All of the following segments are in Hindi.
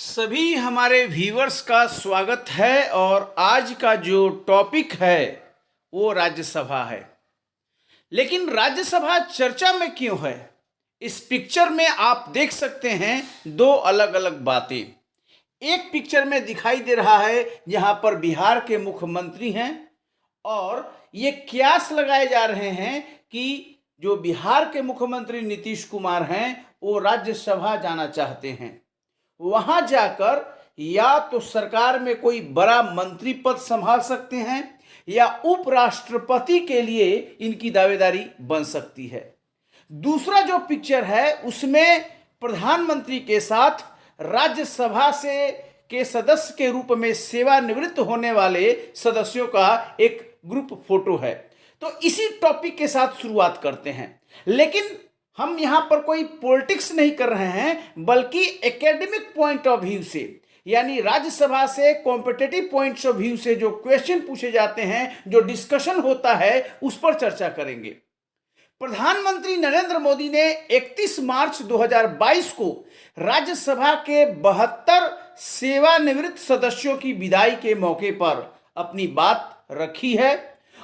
सभी हमारे व्यूअर्स का स्वागत है। और आज का जो टॉपिक है वो राज्यसभा है। लेकिन राज्यसभा चर्चा में क्यों है? इस पिक्चर में आप देख सकते हैं दो अलग अलग बातें। एक पिक्चर में दिखाई दे रहा है जहां पर बिहार के मुख्यमंत्री हैं और ये कयास लगाए जा रहे हैं कि जो बिहार के मुख्यमंत्री नीतीश कुमार हैं वो राज्यसभा जाना चाहते हैं। वहां जाकर या तो सरकार में कोई बड़ा मंत्री पद संभाल सकते हैं या उपराष्ट्रपति के लिए इनकी दावेदारी बन सकती है। दूसरा जो पिक्चर है उसमें प्रधानमंत्री के साथ राज्यसभा से के सदस्य के रूप में सेवानिवृत्त होने वाले सदस्यों का एक ग्रुप फोटो है। तो इसी टॉपिक के साथ शुरुआत करते हैं। लेकिन हम यहां पर कोई पॉलिटिक्स नहीं कर रहे हैं, बल्कि एकेडमिक पॉइंट ऑफ व्यू से, यानी राज्यसभा से कॉम्पिटिटिव पॉइंट्स ऑफ व्यू से जो क्वेश्चन पूछे जाते हैं, जो डिस्कशन होता है, उस पर चर्चा करेंगे। प्रधानमंत्री नरेंद्र मोदी ने 31 मार्च 2022 को राज्यसभा के 72 सेवानिवृत्त सदस्यों की विदाई के मौके पर अपनी बात रखी है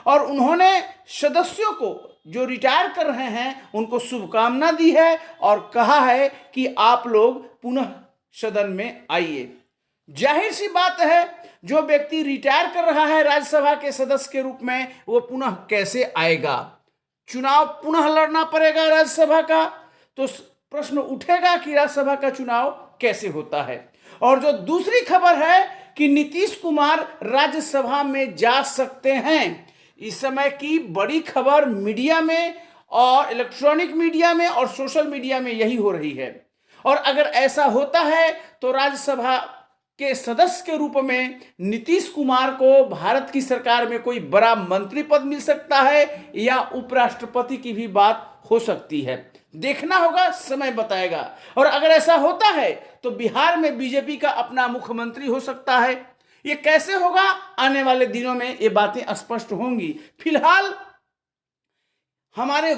और उन्होंने सदस्यों को जो रिटायर कर रहे हैं उनको शुभकामना दी है और कहा है कि आप लोग पुनः सदन में आइए। जाहिर सी बात है, जो व्यक्ति रिटायर कर रहा है राज्यसभा के सदस्य के रूप में, वो पुनः कैसे आएगा? चुनाव पुनः लड़ना पड़ेगा राज्यसभा का, तो प्रश्न उठेगा कि राज्यसभा का चुनाव कैसे होता है। और जो दूसरी खबर है कि नीतीश कुमार राज्यसभा में जा सकते हैं, इस समय की बड़ी खबर मीडिया में और इलेक्ट्रॉनिक मीडिया में और सोशल मीडिया में यही हो रही है। और अगर ऐसा होता है तो राज्यसभा के सदस्य के रूप में नीतीश कुमार को भारत की सरकार में कोई बड़ा मंत्री पद मिल सकता है या उपराष्ट्रपति की भी बात हो सकती है। देखना होगा, समय बताएगा। और अगर ऐसा होता है तो बिहार में बीजेपी का अपना मुख्यमंत्री हो सकता है। ये कैसे होगा, आने वाले दिनों में ये बातें स्पष्ट होंगी। फिलहाल हमारे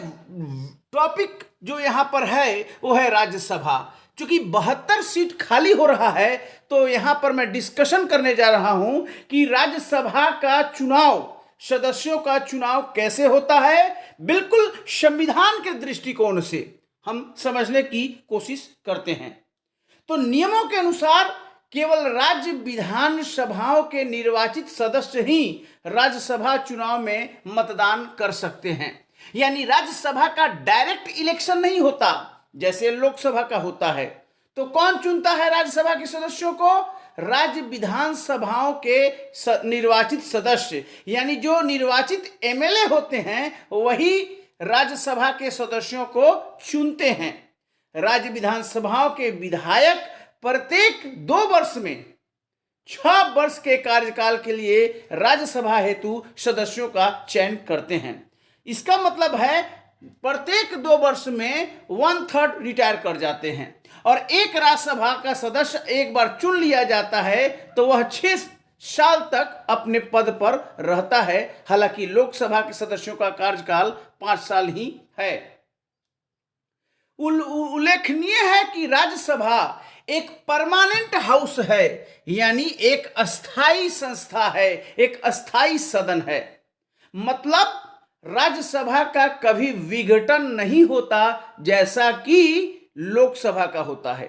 टॉपिक जो यहां पर है वो है राज्यसभा। क्योंकि 72 सीट खाली हो रहा है, तो यहां पर मैं डिस्कशन करने जा रहा हूं कि राज्यसभा का चुनाव, सदस्यों का चुनाव कैसे होता है, बिल्कुल संविधान के दृष्टिकोण से हम समझने की कोशिश करते हैं। तो नियमों के अनुसार केवल राज्य विधानसभाओं के निर्वाचित सदस्य ही राज्यसभा चुनाव में मतदान कर सकते हैं। यानी राज्यसभा का डायरेक्ट इलेक्शन नहीं होता जैसे लोकसभा का होता है। तो कौन चुनता है राज्यसभा के सदस्यों को? राज्य विधानसभाओं के निर्वाचित सदस्य, यानी जो निर्वाचित एमएलए होते हैं वही राज्यसभा के सदस्यों को चुनते हैं। राज्य विधानसभाओं के विधायक प्रत्येक 2 वर्ष में 6 वर्ष के कार्यकाल के लिए राज्यसभा हेतु सदस्यों का चयन करते हैं। इसका मतलब है प्रत्येक 2 वर्ष में 1/3 रिटायर कर जाते हैं और एक राज्यसभा का सदस्य एक बार चुन लिया जाता है तो वह 6 साल तक अपने पद पर रहता है। हालांकि लोकसभा के सदस्यों का कार्यकाल 5 साल ही है। उल्लेखनीय है कि राज्यसभा एक परमानेंट हाउस है, यानी एक अस्थाई संस्था है, एक अस्थाई सदन है। मतलब राज्यसभा का कभी विघटन नहीं होता जैसा कि लोकसभा का होता है।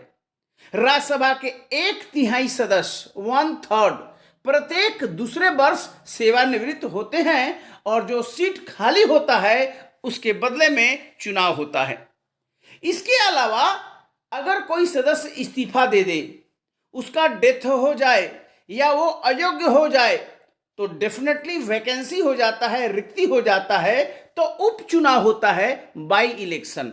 राज्यसभा के 1/3 सदस्य 1/3 प्रत्येक दूसरे वर्ष सेवानिवृत्त होते हैं और जो सीट खाली होता है उसके बदले में चुनाव होता है। इसके अलावा अगर कोई सदस्य इस्तीफा दे दे, उसका डेथ हो जाए या वो अयोग्य हो जाए तो डेफिनेटली वैकेंसी हो जाता है, रिक्ति हो जाता है, तो उपचुनाव होता है, बाई इलेक्शन।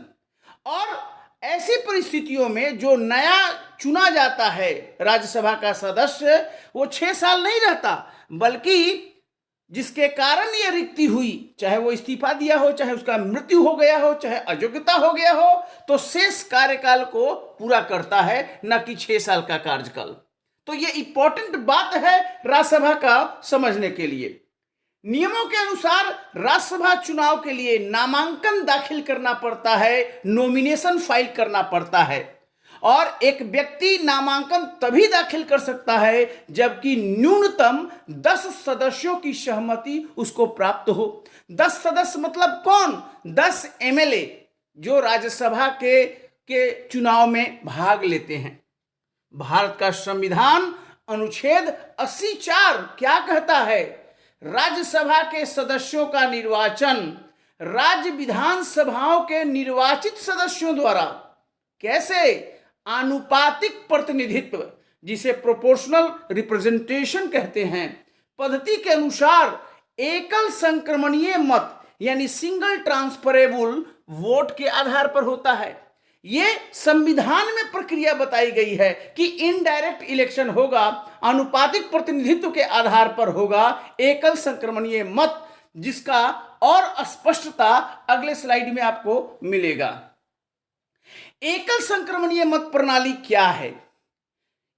और ऐसी परिस्थितियों में जो नया चुना जाता है राज्यसभा का सदस्य, वो 6 साल नहीं रहता, बल्कि जिसके कारण ये रिक्ति हुई, चाहे वो इस्तीफा दिया हो, चाहे उसका मृत्यु हो गया हो, चाहे अयोग्यता हो गया हो, तो शेष कार्यकाल को पूरा करता है, न कि 6 साल का कार्यकाल। तो ये इंपॉर्टेंट बात है राज्यसभा का समझने के लिए। नियमों के अनुसार राज्यसभा चुनाव के लिए नामांकन दाखिल करना पड़ता है, नॉमिनेशन फाइल करना पड़ता है और एक व्यक्ति नामांकन तभी दाखिल कर सकता है जबकि न्यूनतम 10 सदस्यों की सहमति उसको प्राप्त हो। 10 सदस्य मतलब कौन? 10 एमएलए जो राज्यसभा के चुनाव में भाग लेते हैं। भारत का संविधान अनुच्छेद 84 क्या कहता है? राज्यसभा के सदस्यों का निर्वाचन राज्य विधानसभाओं के निर्वाचित सदस्यों द्वारा कैसे? आनुपातिक प्रतिनिधित्व, जिसे प्रोपोर्शनल रिप्रेजेंटेशन कहते हैं, पद्धति के अनुसार एकल संक्रमणीय मत यानी सिंगल ट्रांसफरेबल वोट के आधार पर होता है। ये संविधान में प्रक्रिया बताई गई है कि इनडायरेक्ट इलेक्शन होगा, आनुपातिक प्रतिनिधित्व के आधार पर होगा, एकल संक्रमणीय मत, जिसका और स्पष्टता अगले स्लाइड में आपको मिलेगा। एकल संक्रमणीय मत प्रणाली क्या है?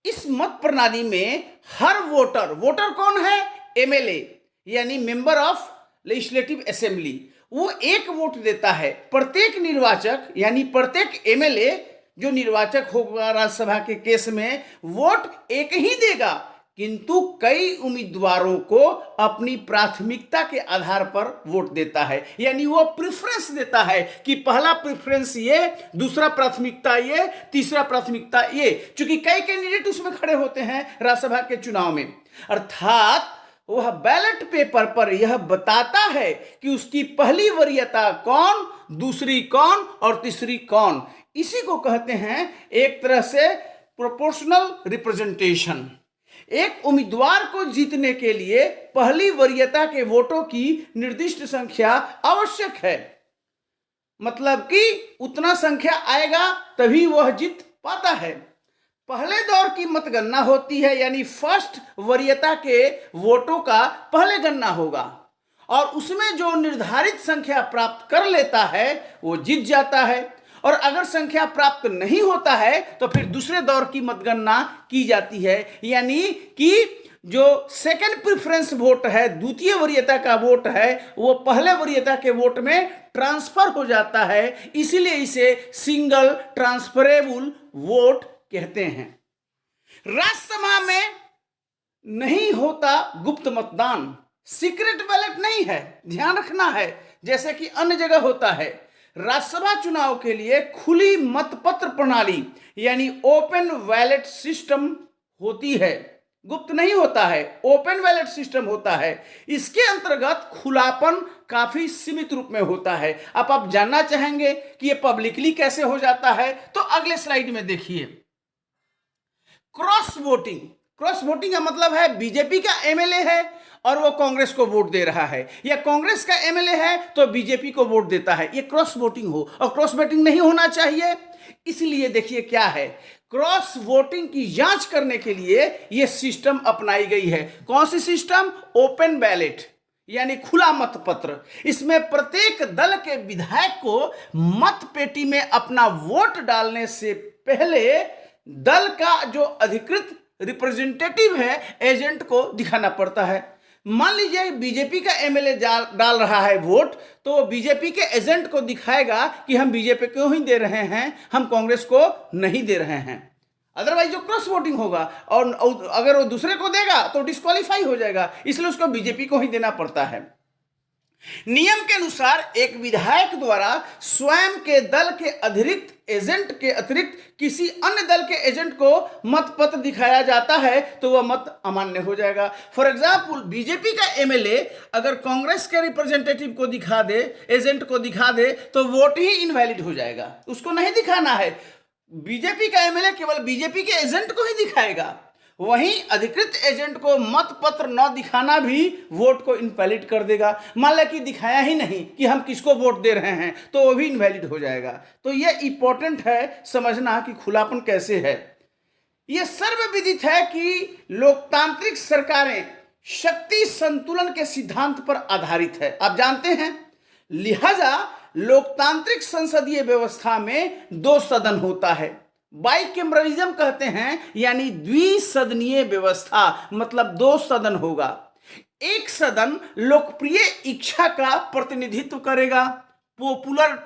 इस मत प्रणाली में हर वोटर कौन है? एमएलए यानी मेंबर ऑफ लेजिस्लेटिव असेंबली, वो एक वोट देता है। प्रत्येक निर्वाचक यानी प्रत्येक एमएलए जो निर्वाचक होगा राज्यसभा के केस में, वोट एक ही देगा, किंतु कई उम्मीदवारों को अपनी प्राथमिकता के आधार पर वोट देता है। यानी वो प्रेफरेंस देता है कि पहला प्रेफरेंस ये, दूसरा प्राथमिकता ये, तीसरा प्राथमिकता ये, क्योंकि कई कैंडिडेट उसमें खड़े होते हैं राज्यसभा के चुनाव में। अर्थात वह बैलेट पेपर पर यह बताता है कि उसकी पहली वरीयता कौन, दूसरी कौन और तीसरी कौन। इसी को कहते हैं एक तरह से प्रोपोर्शनल रिप्रेजेंटेशन। एक उम्मीदवार को जीतने के लिए पहली वरीयता के वोटों की निर्दिष्ट संख्या आवश्यक है, मतलब कि उतना संख्या आएगा तभी वह जीत पाता है। पहले दौर की मतगणना होती है, यानी फर्स्ट वरीयता के वोटों का पहले गणना होगा और उसमें जो निर्धारित संख्या प्राप्त कर लेता है वो जीत जाता है, और अगर संख्या प्राप्त नहीं होता है तो फिर दूसरे दौर की मतगणना की जाती है, यानी कि जो सेकंड प्रेफरेंस वोट है, द्वितीय वरीयता का वोट है, वो पहले वरीयता के वोट में ट्रांसफर हो जाता है। इसीलिए इसे सिंगल ट्रांसफरेबल वोट कहते हैं। राज्यसभा में नहीं होता गुप्त मतदान, सीक्रेट बैलेट नहीं है, ध्यान रखना है, जैसे कि अन्य जगह होता है। राज्यसभा चुनाव के लिए खुली मतपत्र प्रणाली यानी ओपन बैलेट सिस्टम होती है, गुप्त नहीं होता है, ओपन बैलेट सिस्टम होता है। इसके अंतर्गत खुलापन काफी सीमित रूप में होता है। अब आप जानना चाहेंगे कि यह पब्लिकली कैसे हो जाता है, तो अगले स्लाइड में देखिए। क्रॉस वोटिंग का मतलब है बीजेपी का एमएलए है और वो कांग्रेस को वोट दे रहा है, या कांग्रेस का एमएलए है तो बीजेपी को वोट देता है, ये क्रॉस वोटिंग हो, और क्रॉस वोटिंग नहीं होना चाहिए। इसलिए देखिए क्या है, क्रॉस वोटिंग की जांच करने के लिए यह सिस्टम अपनाई गई है। कौन सी सिस्टम? ओपन बैलेट यानी खुला मतपत्र। इसमें प्रत्येक दल के विधायक को मत पेटी में अपना वोट डालने से पहले दल का जो अधिकृत रिप्रेजेंटेटिव है, एजेंट को दिखाना पड़ता है। मान लीजिए बीजेपी का एमएलए डाल रहा है वोट, तो बीजेपी के एजेंट को दिखाएगा कि हम बीजेपी को ही दे रहे हैं, हम कांग्रेस को नहीं दे रहे हैं। अदरवाइज जो क्रॉस वोटिंग होगा और अगर वो दूसरे को देगा तो डिस्क्वालीफाई हो जाएगा, इसलिए उसको बीजेपी को ही देना पड़ता है। नियम के अनुसार एक विधायक द्वारा स्वयं के दल के अतिरिक्त एजेंट के अतिरिक्त किसी अन्य दल के एजेंट को मतपत्र दिखाया जाता है तो वह मत अमान्य हो जाएगा। फॉर एग्जाम्पल, बीजेपी का एमएलए अगर कांग्रेस के रिप्रेजेंटेटिव को दिखा दे, एजेंट को दिखा दे, तो वोट ही इनवैलिड हो जाएगा, उसको नहीं दिखाना है। बीजेपी का एमएलए केवल बीजेपी के एजेंट को ही दिखाएगा। वहीं अधिकृत एजेंट को मत पत्र न दिखाना भी वोट को इनवैलिड कर देगा। मान लें कि दिखाया ही नहीं कि हम किसको वोट दे रहे हैं, तो वो भी इनवैलिड हो जाएगा। तो यह इंपॉर्टेंट है समझना कि खुलापन कैसे है। यह सर्वविदित है कि लोकतांत्रिक सरकारें शक्ति संतुलन के सिद्धांत पर आधारित है, आप जानते हैं। लिहाजा लोकतांत्रिक संसदीय व्यवस्था में 2 सदन होता है, बाइकैमरलिज्म कहते हैं, यानी द्विसदनीय व्यवस्था, मतलब 2 सदन होगा। एक सदन लोकप्रिय इच्छा का प्रतिनिधित्व करेगा, पॉपुलर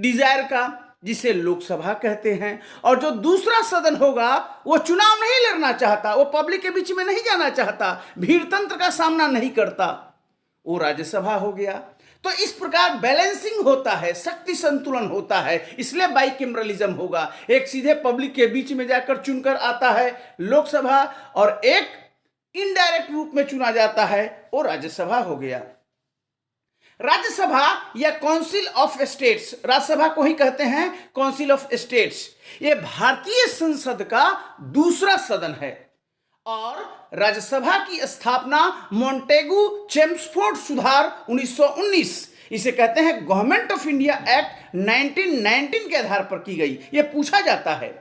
डिजायर का, जिसे लोकसभा कहते हैं, और जो दूसरा सदन होगा वो चुनाव नहीं लड़ना चाहता, वो पब्लिक के बीच में नहीं जाना चाहता, भीड़ तंत्र का सामना नहीं करता, वो राज्यसभा हो गया। तो इस प्रकार बैलेंसिंग होता है, शक्ति संतुलन होता है, इसलिए बाइकेमरलिज्म होगा। एक सीधे पब्लिक के बीच में जाकर चुनकर आता है लोकसभा, और एक इनडायरेक्ट रूप में चुना जाता है, वो राज्यसभा हो गया। राज्यसभा या काउंसिल ऑफ स्टेट्स, राज्यसभा को ही कहते हैं काउंसिल ऑफ स्टेट्स, ये भारतीय संसद का दूसरा सदन है। और राज्यसभा की स्थापना मोंटेगू चेम्सफोर्ड सुधार 1919, इसे कहते हैं गवर्नमेंट ऑफ इंडिया एक्ट 1919 के आधार पर की गई। यह पूछा जाता है,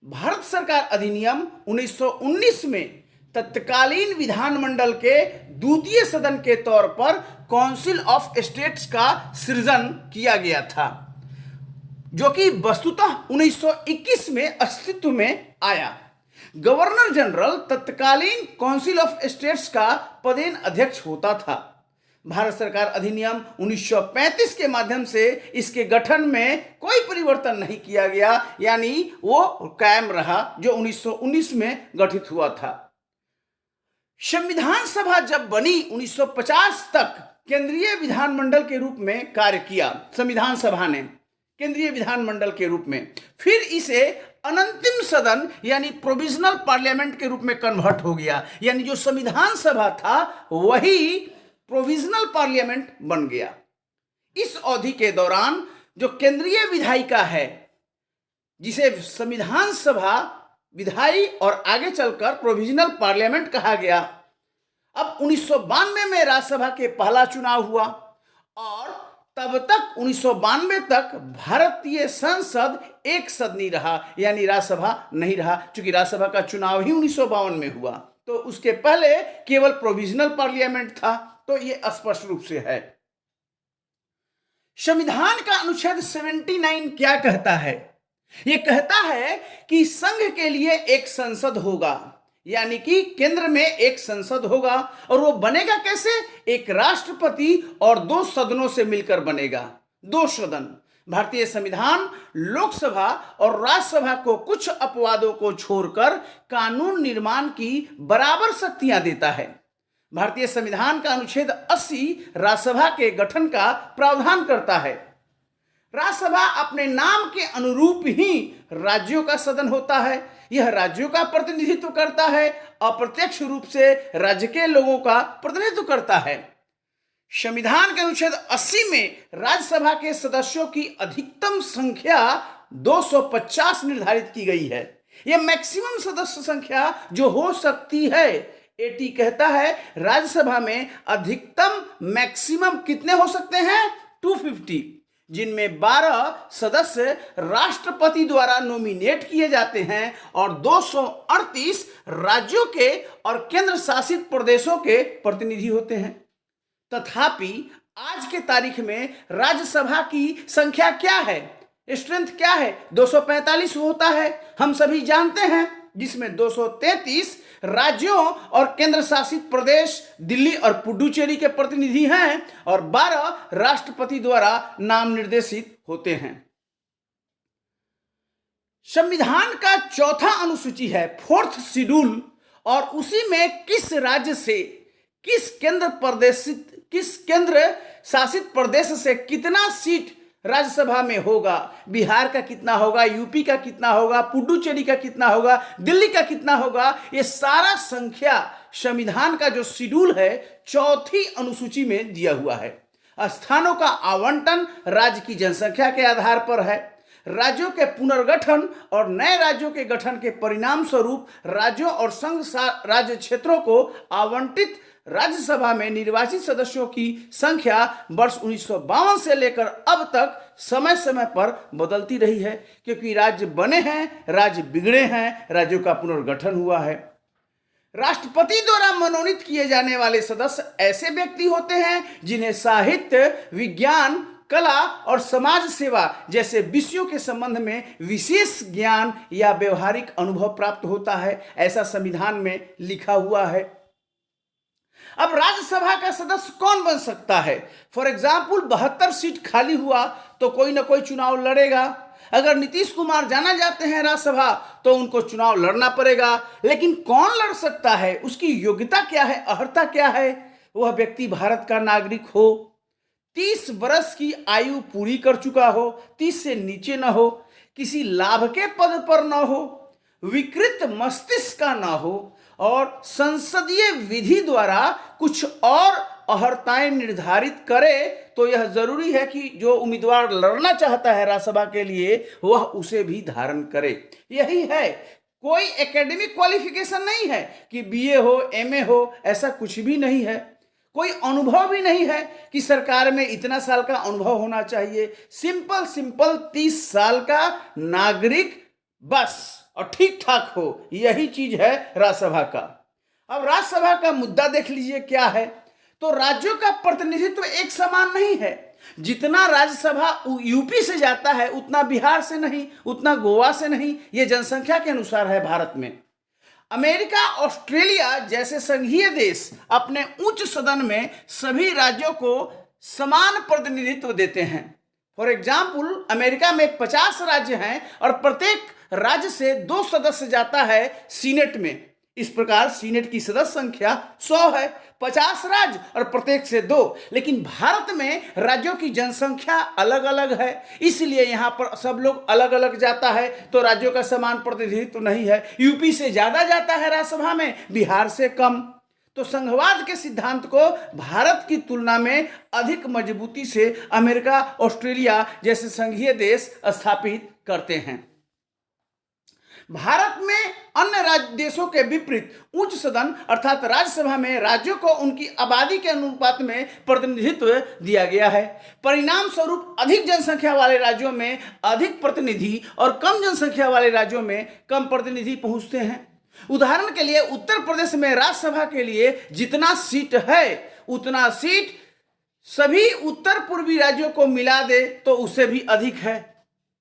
भारत सरकार अधिनियम 1919 में तत्कालीन विधानमंडल के द्वितीय सदन के तौर पर काउंसिल ऑफ स्टेट्स का सृजन किया गया था, जो कि वस्तुतः 1921 में अस्तित्व में आया। गवर्नर जनरल तत्कालीन काउंसिल ऑफ स्टेट्स का पदेन अध्यक्ष होता था। भारत सरकार अधिनियम 1935 के माध्यम से इसके गठन में कोई परिवर्तन नहीं किया गया, यानी वो कायम रहा जो 1919 में गठित हुआ था। संविधान सभा जब बनी 1950 तक केंद्रीय विधानमंडल के रूप में कार्य किया। संविधान सभा ने केंद्रीय विधानमंडल के रूप में, फिर इसे अनंतिम सदन यानी प्रोविजनल पार्लियामेंट के रूप में कन्वर्ट हो गया, यानी जो संविधान सभा था वही प्रोविजनल पार्लियामेंट बन गया। इस अवधि के दौरान जो केंद्रीय विधायिका है, जिसे संविधान सभा, विधायी और आगे चलकर प्रोविजनल पार्लियामेंट कहा गया, अब 1992 में राज्यसभा के पहला चुनाव हुआ, और तब तक 1992 तक भारतीय संसद एक सदनी रहा, यानी राज्यसभा नहीं रहा, क्योंकि राज्यसभा का चुनाव ही 1952 में हुआ। तो उसके पहले केवल प्रोविजनल पार्लियामेंट था। तो ये स्पष्ट रूप से है। संविधान का अनुच्छेद 79 क्या कहता है? यह कहता है कि संघ के लिए एक संसद होगा, यानी कि केंद्र में एक संसद होगा, और वो बनेगा कैसे? एक राष्ट्रपति और 2 सदनों से मिलकर बनेगा। 2 सदन। भारतीय संविधान लोकसभा और राज्यसभा को कुछ अपवादों को छोड़कर कानून निर्माण की बराबर शक्तियां देता है। भारतीय संविधान का अनुच्छेद 80 राज्यसभा के गठन का प्रावधान करता है। राज्यसभा अपने नाम के अनुरूप ही राज्यों का सदन होता है। यह राज्यों का प्रतिनिधित्व करता है, अप्रत्यक्ष रूप से राज्य के लोगों का प्रतिनिधित्व करता है। संविधान के अनुच्छेद 80 में राज्यसभा के सदस्यों की अधिकतम संख्या 250 निर्धारित की गई है। यह मैक्सिमम सदस्य संख्या जो हो सकती है। 80 कहता है राज्यसभा में अधिकतम मैक्सिमम कितने हो सकते हैं? 250, जिनमें 12 सदस्य राष्ट्रपति द्वारा नॉमिनेट किए जाते हैं और 238 राज्यों के और केंद्र शासित प्रदेशों के प्रतिनिधि होते हैं। तथापि आज के तारीख में राज्यसभा की संख्या क्या है? स्ट्रेंथ क्या है? 245 होता है, हम सभी जानते हैं, जिसमें 233 राज्यों और केंद्र शासित प्रदेश दिल्ली और पुडुचेरी के प्रतिनिधि हैं और 12 राष्ट्रपति द्वारा नाम निर्देशित होते हैं। संविधान का चौथा अनुसूची है, 4th शेड्यूल, और उसी में किस राज्य से, किस केंद्र शासित प्रदेश से कितना सीट राज्यसभा में होगा, बिहार का कितना होगा, यूपी का कितना होगा, पुडुचेरी का कितना होगा, दिल्ली का कितना होगा, ये सारा संख्या संविधान का जो शेड्यूल है 4थी अनुसूची में दिया हुआ है। स्थानों का आवंटन राज्य की जनसंख्या के आधार पर है। राज्यों के पुनर्गठन और नए राज्यों के गठन के परिणाम स्वरूप राज्यों और संघ राज्य क्षेत्रों को आवंटित राज्यसभा में निर्वाचित सदस्यों की संख्या वर्ष 1952 से लेकर अब तक समय समय पर बदलती रही है, क्योंकि राज्य बने हैं, राज्य बिगड़े हैं, राज्यों का पुनर्गठन हुआ है। राष्ट्रपति द्वारा मनोनीत किए जाने वाले सदस्य ऐसे व्यक्ति होते हैं जिन्हें साहित्य, विज्ञान, कला और समाज सेवा जैसे विषयों के संबंध में विशेष ज्ञान या व्यवहारिक अनुभव प्राप्त होता है, ऐसा संविधान में लिखा हुआ है। अब राज्यसभा का सदस्य कौन बन सकता है? फॉर एग्जाम्पल 72 सीट खाली हुआ तो कोई ना कोई चुनाव लड़ेगा। अगर नीतीश कुमार जाना जाते हैं राज्यसभा तो उनको चुनाव लड़ना पड़ेगा। लेकिन कौन लड़ सकता है, उसकी योग्यता क्या है, अर्हता क्या है? वह व्यक्ति भारत का नागरिक हो, 30 वर्ष की आयु पूरी कर चुका हो, 30 से नीचे न हो, किसी लाभ के पद पर न हो, विकृत मस्तिष्क का न हो और संसदीय विधि द्वारा कुछ और अर्हताएं निर्धारित करे, तो यह जरूरी है कि जो उम्मीदवार लड़ना चाहता है राज्यसभा के लिए वह उसे भी धारण करे। यही है, कोई एकेडमिक क्वालिफिकेशन नहीं है कि बीए हो, एमए हो, ऐसा कुछ भी नहीं है। कोई अनुभव भी नहीं है कि सरकार में इतना साल का अनुभव होना चाहिए। सिंपल 30 साल का नागरिक बस, और ठीक ठाक हो, यही चीज है राज्यसभा का। अब राज्यसभा का मुद्दा देख लीजिए क्या है। तो राज्यों का प्रतिनिधित्व एक समान नहीं है। जितना राज्यसभा यूपी से जाता है उतना बिहार से नहीं, उतना गोवा से नहीं, ये जनसंख्या के अनुसार है भारत में। अमेरिका, ऑस्ट्रेलिया जैसे संघीय देश अपने उच्च सदन में सभी राज्यों को समान प्रतिनिधित्व देते हैं। फॉर एग्जाम्पल, अमेरिका में 50 राज्य हैं और प्रत्येक राज्य से 2 सदस्य जाता है सीनेट में। इस प्रकार सीनेट की सदस्य संख्या 100 है, 50 राज्य और प्रत्येक से 2। लेकिन भारत में राज्यों की जनसंख्या अलग अलग है, इसलिए यहाँ पर सब लोग अलग अलग जाता है, तो राज्यों का समान प्रतिनिधित्व नहीं है। यूपी से ज्यादा जाता है राज्यसभा में, बिहार से कम। तो संघवाद के सिद्धांत को भारत की तुलना में अधिक मजबूती से अमेरिका, ऑस्ट्रेलिया जैसे संघीय देश स्थापित करते हैं। भारत में अन्य राज्य देशों के विपरीत उच्च सदन अर्थात राज्यसभा में राज्यों को उनकी आबादी के अनुपात में प्रतिनिधित्व दिया गया है। परिणाम स्वरूप अधिक जनसंख्या वाले राज्यों में अधिक प्रतिनिधि और कम जनसंख्या वाले राज्यों में कम प्रतिनिधि पहुंचते हैं। उदाहरण के लिए उत्तर प्रदेश में राज्यसभा के लिए जितना सीट है उतना सीट सभी उत्तर पूर्वी राज्यों को मिला दे तो उससे भी अधिक है।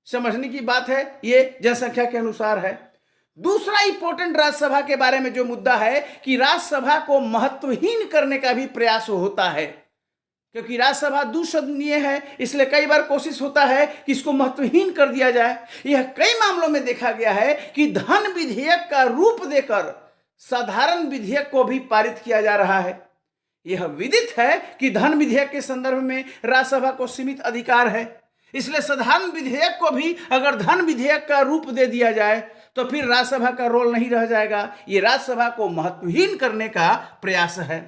समझने की बात है, ये जनसंख्या के अनुसार है। दूसरा इंपॉर्टेंट राज्यसभा के बारे में जो मुद्दा है कि राज्यसभा को महत्वहीन करने का भी प्रयास होता है, क्योंकि राज्यसभा द्विसदनीय है, इसलिए कई बार कोशिश होता है कि इसको महत्वहीन कर दिया जाए। यह कई मामलों में देखा गया है कि धन विधेयक का रूप देकर साधारण विधेयक को भी पारित किया जा रहा है। यह विदित है कि धन विधेयक के संदर्भ में राज्यसभा को सीमित अधिकार है, इसलिए साधारण विधेयक को भी अगर धन विधेयक का रूप दे दिया जाए तो फिर राज्यसभा का रोल नहीं रह जाएगा। ये राज्यसभा को महत्वहीन करने का प्रयास है।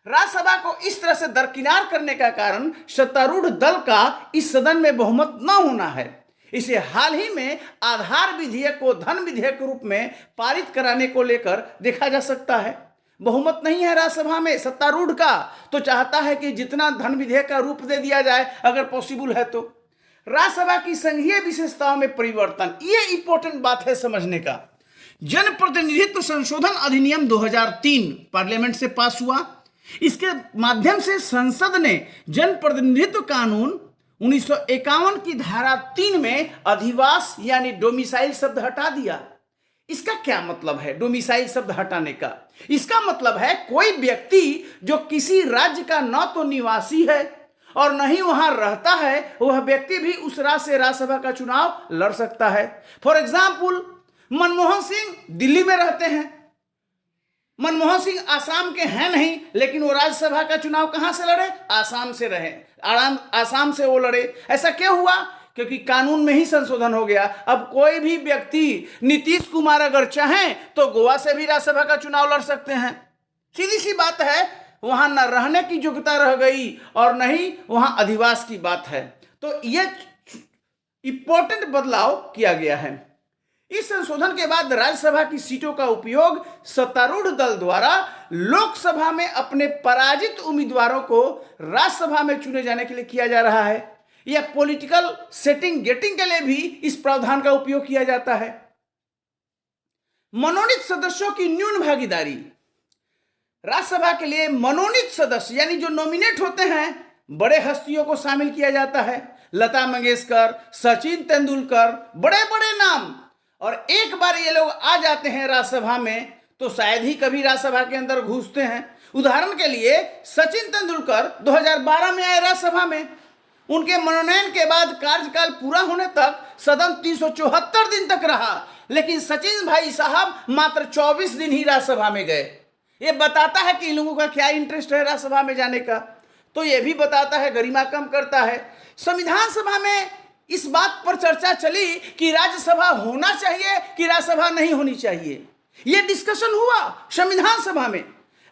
राज्यसभा को इस तरह से दरकिनार करने का कारण सत्तारूढ़ दल का इस सदन में बहुमत न होना है। इसे हाल ही में आधार विधेयक को धन विधेयक के रूप में पारित कराने को लेकर देखा जा सकता है। बहुमत नहीं है राज्यसभा में सत्तारूढ़ का, तो चाहता है कि जितना धन विधेयक का रूप दे दिया जाए अगर पॉसिबल है तो। राज्यसभा की संघीय विशेषताओं में परिवर्तन, ये इंपॉर्टेंट बात है समझने का। जनप्रतिनिधित्व संशोधन अधिनियम 2003 पार्लियामेंट से पास हुआ। इसके माध्यम से संसद ने जनप्रतिनिधित्व कानून 1951 की धारा 3 में अधिवास यानी डोमिसाइल शब्द हटा दिया। इसका क्या मतलब है डोमिसाइल शब्द हटाने का? इसका मतलब है कोई व्यक्ति जो किसी राज्य का न तो निवासी है और न ही वहां रहता है, वह व्यक्ति भी उस राज्य से राज्यसभा का चुनाव लड़ सकता है। फॉर एग्जाम्पल, मनमोहन सिंह दिल्ली में रहते हैं, मनमोहन सिंह आसाम के हैं नहीं, लेकिन वो राज्यसभा का चुनाव कहां से लड़े? आसाम से रहे, आसाम से वो लड़े। ऐसा क्यों हुआ? क्योंकि कानून में ही संशोधन हो गया। अब कोई भी व्यक्ति, नीतीश कुमार अगर चाहें तो गोवा से भी राज्यसभा का चुनाव लड़ सकते हैं। सीधी सी बात है, वहां न रहने की योग्यता रह गई और न ही वहां अधिवास की बात है। तो यह इंपॉर्टेंट बदलाव किया गया है। इस संशोधन के बाद राज्यसभा की सीटों का उपयोग सत्तारूढ़ दल द्वारा लोकसभा में अपने पराजित उम्मीदवारों को राज्यसभा में चुने जाने के लिए किया जा रहा है। यह पॉलिटिकल सेटिंग गेटिंग के लिए भी इस प्रावधान का उपयोग किया जाता है। मनोनीत सदस्यों की न्यून भागीदारी। राज्यसभा के लिए मनोनीत सदस्य यानी जो नॉमिनेट होते हैं, बड़े हस्तियों को शामिल किया जाता है। लता मंगेशकर, सचिन तेंदुलकर, बड़े बड़े नाम। और एक बार ये लोग आ जाते हैं राज्यसभा में तो शायद ही कभी राज्यसभा के अंदर घुसते हैं। उदाहरण के लिए सचिन तेंदुलकर 2012 में आए राज्यसभा में, उनके मनोनयन के बाद कार्यकाल पूरा होने तक सदन 374 दिन तक रहा, लेकिन सचिन भाई साहब मात्र 24 दिन ही राज्यसभा में गए। ये बताता है कि इन लोगों का क्या इंटरेस्ट है राज्यसभा में जाने का। तो ये भी बताता है, गरिमा कम करता है। संविधान सभा में इस बात पर चर्चा चली कि राज्यसभा होना चाहिए कि राज्यसभा नहीं होनी चाहिए। ये डिस्कशन हुआ संविधान सभा में।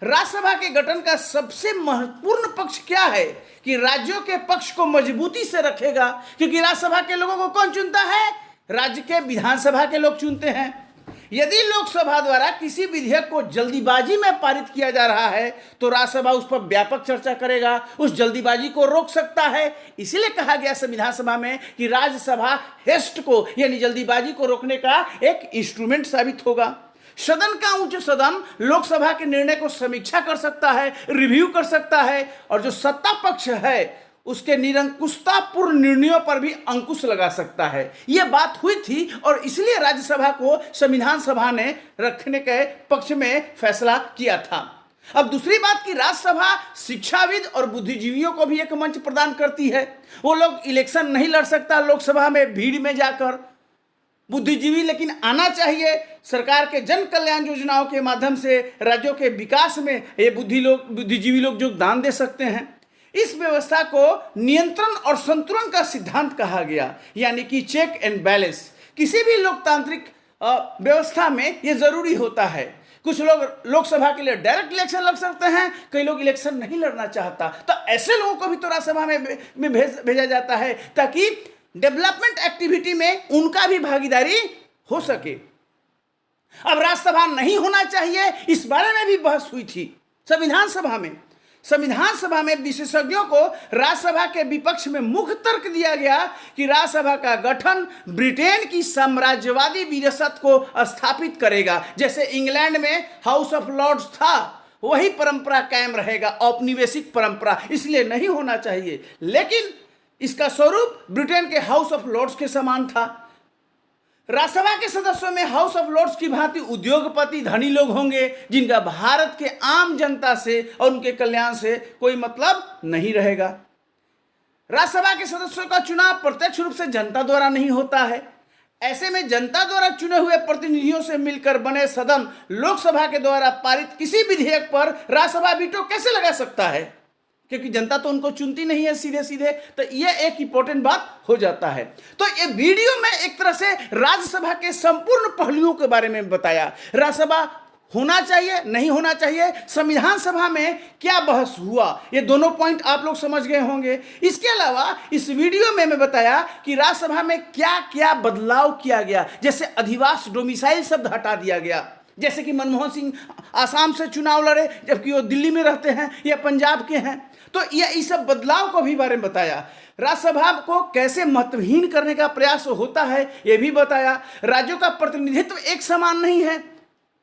राज्यसभा के गठन का सबसे महत्वपूर्ण पक्ष क्या है कि राज्यों के पक्ष को मजबूती से रखेगा, क्योंकि राज्यसभा के लोगों को कौन चुनता है? राज्य के विधानसभा के लोग चुनते हैं। यदि लोकसभा द्वारा किसी विधेयक को जल्दीबाजी में पारित किया जा रहा है तो राज्यसभा उस पर व्यापक चर्चा करेगा, उस जल्दीबाजी को रोक सकता है। इसीलिए कहा गया संविधान सभा में कि राज्यसभा हेस्ट को यानी जल्दीबाजी को रोकने का एक इंस्ट्रूमेंट साबित होगा। सदन का उच्च सदन लोकसभा के निर्णय को समीक्षा कर सकता है, रिव्यू कर सकता है, और जो सत्ता पक्ष है उसके निरंकुशतापूर्ण निर्णयों पर भी अंकुश लगा सकता है। यह बात हुई थी और इसलिए राज्यसभा को संविधान सभा ने रखने के पक्ष में फैसला किया था। अब दूसरी बात कि राज्यसभा शिक्षाविद और बुद्धिजीवियों को भी एक मंच प्रदान करती है। वो लोग इलेक्शन नहीं लड़ सकता लोकसभा में भीड़ में जाकर, बुद्धिजीवी लेकिन आना चाहिए। सरकार के जन कल्याण योजनाओं के माध्यम से राज्यों के विकास में ये बुद्धिजीवी लोग योगदान दे सकते हैं। इस व्यवस्था को नियंत्रण और संतुलन का सिद्धांत कहा गया, यानी कि चेक एंड बैलेंस। किसी भी लोकतांत्रिक व्यवस्था में ये जरूरी होता है। कुछ लोग लोकसभा के लिए डायरेक्ट इलेक्शन लड़ सकते हैं, कई लोग इलेक्शन नहीं लड़ना चाहता, तो ऐसे लोगों को भी तो राज्यसभा में भेजा जाता है ताकि डेवलपमेंट एक्टिविटी में उनका भी भागीदारी हो सके। अब राज्यसभा नहीं होना चाहिए, इस बारे में भी बहस हुई थी संविधान सभा में। संविधान सभा में विशेषज्ञों को राज्यसभा के विपक्ष में मुख्य तर्क दिया गया कि राज्यसभा का गठन ब्रिटेन की साम्राज्यवादी विरासत को स्थापित करेगा। जैसे इंग्लैंड में हाउस ऑफ लॉर्ड्स था, वही परंपरा कायम रहेगा, औपनिवेशिक परंपरा, इसलिए नहीं होना चाहिए। लेकिन इसका स्वरूप ब्रिटेन के हाउस ऑफ लॉर्ड्स के समान था। राज्यसभा के सदस्यों में हाउस ऑफ लॉर्ड्स की भांति उद्योगपति धनी लोग होंगे जिनका भारत के आम जनता से और उनके कल्याण से कोई मतलब नहीं रहेगा। राज्यसभा के सदस्यों का चुनाव प्रत्यक्ष रूप से जनता द्वारा नहीं होता है। ऐसे में जनता द्वारा चुने हुए प्रतिनिधियों से मिलकर बने सदन लोकसभा के द्वारा पारित किसी विधेयक पर राज्यसभा वीटो कैसे लगा सकता है, क्योंकि जनता तो उनको चुनती नहीं है सीधे सीधे। तो यह एक इंपॉर्टेंट बात हो जाता है। तो ये वीडियो में एक तरह से राज्यसभा के संपूर्ण पहलुओं के बारे में बताया। राज्यसभा होना चाहिए, नहीं होना चाहिए, संविधान सभा में क्या बहस हुआ, ये दोनों पॉइंट आप लोग समझ गए होंगे। इसके अलावा इस वीडियो में मैं बताया कि राज्यसभा में क्या क्या बदलाव किया गया। जैसे अधिवास डोमिसाइल शब्द हटा दिया गया, जैसे कि मनमोहन सिंह आसाम से चुनाव लड़े जबकि वो दिल्ली में रहते हैं या पंजाब के हैं। तो ये इस सब बदलाव को भी बारे में बताया। राज्यसभा को कैसे महत्वहीन करने का प्रयास होता है ये भी बताया। राज्यों का प्रतिनिधित्व एक समान नहीं है,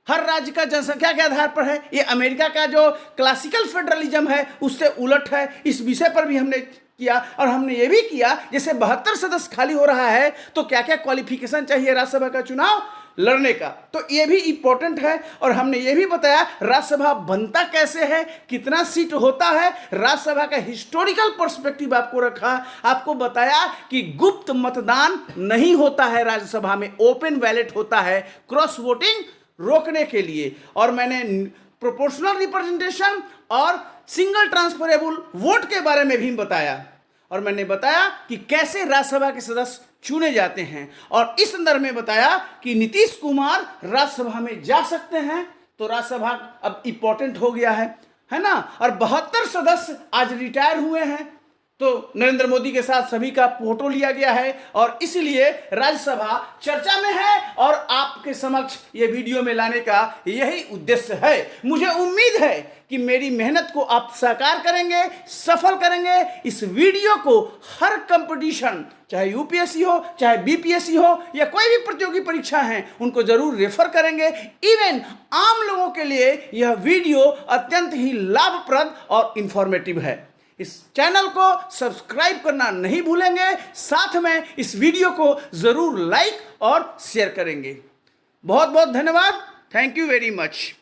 हर राज्य का जनसंख्या के आधार पर है। ये अमेरिका का जो क्लासिकल फेडरलिज्म है उससे उलट है। इस विषय पर भी हमने किया और हमने ये भी किया जैसे 72 सदस्य खाली हो रहा है तो क्या क्या क्वालिफिकेशन चाहिए राज्यसभा का चुनाव लड़ने का, तो ये भी इंपॉर्टेंट है। और हमने ये भी बताया राज्यसभा बनता कैसे है, कितना सीट होता है, राज्यसभा का हिस्टोरिकल पर्सपेक्टिव आपको रखा। आपको बताया कि गुप्त मतदान नहीं होता है राज्यसभा में, ओपन बैलेट होता है क्रॉस वोटिंग रोकने के लिए। और मैंने प्रोपोर्शनल रिप्रेजेंटेशन और सिंगल ट्रांसफरेबल वोट के बारे में भी बताया। और मैंने बताया कि कैसे राज्यसभा के सदस्य चुने जाते हैं। और इस संदर्भ में बताया कि नीतीश कुमार राज्यसभा में जा सकते हैं, तो राज्यसभा अब इंपॉर्टेंट हो गया है ना। और 72 सदस्य आज रिटायर हुए हैं, तो नरेंद्र मोदी के साथ सभी का फोटो लिया गया है और इसलिए राज्यसभा चर्चा में है और आपके समक्ष ये वीडियो में लाने का यही उद्देश्य है। मुझे उम्मीद है कि मेरी मेहनत को आप साकार करेंगे, सफल करेंगे। इस वीडियो को हर कंपटीशन, चाहे यूपीएससी हो, चाहे बीपीएससी हो या कोई भी प्रतियोगी परीक्षा है, उनको जरूर रेफर करेंगे। इवन आम लोगों के लिए यह वीडियो अत्यंत ही लाभप्रद और इंफॉर्मेटिव है। इस चैनल को सब्सक्राइब करना नहीं भूलेंगे, साथ में इस वीडियो को जरूर लाइक और शेयर करेंगे। बहुत बहुत धन्यवाद। Thank you very much.